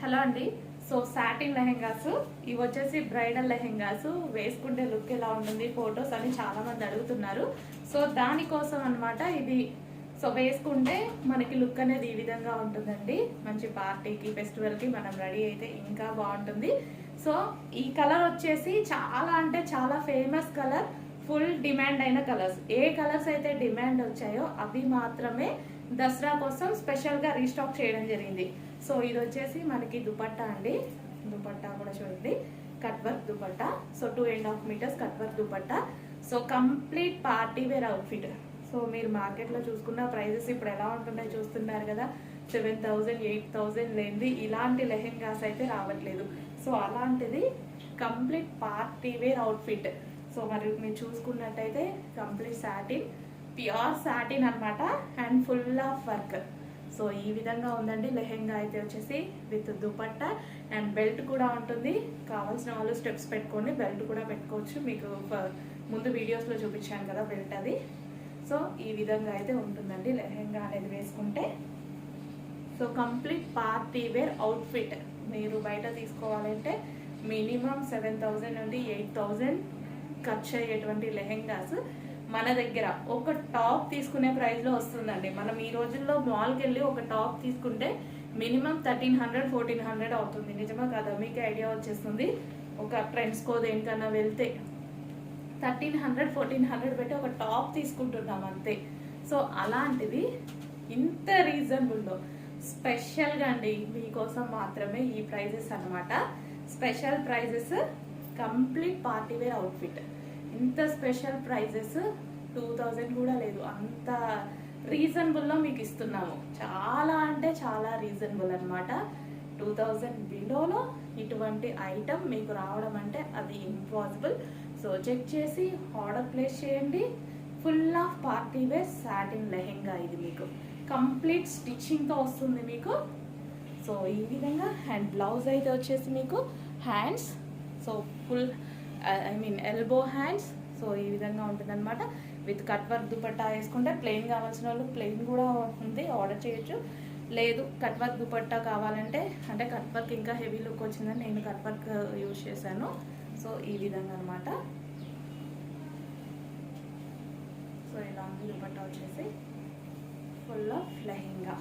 Hello అండి. So satin lehengas ఇవి వచ్చేసి బ్రైడల్ లెహెంగాస్ వేసుకుంటే లుక్ ఎలా ఉంటుంది ఫొటోస్ అని చాలా మంది అడుగుతున్నారు. సో దానికోసం అన్నమాట ఇది. సో వేసుకుంటే మనకి లుక్ అనేది ఈ విధంగా ఉంటుందండి. మంచి పార్టీకి ఫెస్టివల్కి మనం రెడీ అయితే ఇంకా బాగుంటుంది. సో ఈ కలర్ వచ్చేసి చాలా అంటే చాలా ఫేమస్ కలర్, ఫుల్ డిమాండ్ అయిన కలర్స్. ఏ కలర్స్ అయితే డిమాండ్ వచ్చాయో అవి మాత్రమే దసరా కోసం స్పెషల్గా రీస్టాక్ చేయడం జరిగింది. సో ఇది వచ్చేసి మనకి దుపట్టా అండి. దుపట్టా కూడా చూడండి, cut work dupatta. So 2.5 metres cut work dupatta. So complete party wear outfit. So మీరు మార్కెట్లో చూసుకున్న ప్రైజెస్ ఇప్పుడు ఎలా ఉంటున్నాయో చూస్తున్నారు కదా. 7,000 8,000 లేనిది ఇలాంటి లెహెంగాస్ అయితే రావట్లేదు. సో అలాంటిది complete party wear outfit. So మరి మీరు చూసుకున్నట్టయితే కంప్లీట్ సాటిన్, ప్యూర్ సాటిన్ అనమాట, and full of work. So ఈ విధంగా ఉందండి లెహెంగా అయితే వచ్చేసి విత్ దుపట్టా అండ్ బెల్ట్ కూడా ఉంటుంది. కావాల్సిన వాళ్ళు స్టెప్స్ పెట్టుకోండి, బెల్ట్ కూడా పెట్టుకోవచ్చు. మీకు ముందు వీడియోస్లో చూపించాను కదా బెల్ట్ అది. సో ఈ విధంగా అయితే ఉంటుందండి లెహెంగా అనేది వేసుకుంటే. So complete party wear outfit. మీరు బయట తీసుకోవాలంటే మినిమం 7,000 నుండి 8,000 ఖర్చు అయ్యేటువంటి లెహెంగాస్ మన దగ్గర ఒక టాప్ తీసుకునే ప్రైస్లో వస్తుందండి. మనం ఈ రోజుల్లో మాల్కి వెళ్ళి ఒక టాప్ తీసుకుంటే మినిమం 1,300 1,400 అవుతుంది. నిజమా కదా? మీకు ఐడియా వచ్చేస్తుంది. ఒక ట్రెండ్స్కో దేనికన్నా వెళ్తే 1,300 1,400 పెట్టి ఒక టాప్ తీసుకుంటున్నాం అంతే. సో అలాంటిది ఇంత రీజనబుల్లో స్పెషల్గా అండి మీకోసం మాత్రమే ఈ ప్రైజెస్ అన్నమాట. Special prices complete party wear outfit. ఇంత స్పెషల్ ప్రైజెస్ 2,000 కూడా లేదు, అంత రీజనబుల్లో మీకు ఇస్తున్నాము. చాలా అంటే చాలా రీజనబుల్ అనమాట. 2,000 బిలోలో ఇటువంటి ఐటమ్ మీకు రావడం అంటే అది ఇంపాసిబుల్. సో చెక్ చేసి ఆర్డర్ ప్లేస్ చేయండి. Full of party wear satin lehenga ఇది మీకు కంప్లీట్ స్టిచ్చింగ్తో వస్తుంది మీకు. సో ఈ విధంగా హ్యాండ్ బ్లౌజ్ అయితే వచ్చేసి మీకు hands, so full elbow hands. So ఈ విధంగా ఉంటుందన్నమాట. విత్ కట్ వర్క్ దుపట్టా వేసుకుంటే ప్లెయిన్ కావాల్సిన వాళ్ళు ప్లెయిన్ కూడా ఉంది, ఆర్డర్ చేయొచ్చు. లేదు కట్ వర్క్ దుపట్టా కావాలంటే, అంటే కట్ వర్క్ ఇంకా హెవీ లుక్ వచ్చిందని నేను కట్ వర్క్ యూజ్ చేశాను. సో ఈ విధంగా అనమాట. సో ఇలా ఉంది దుపట్టా వచ్చేసి ఫుల్ ఆఫ్ లెహెంగా.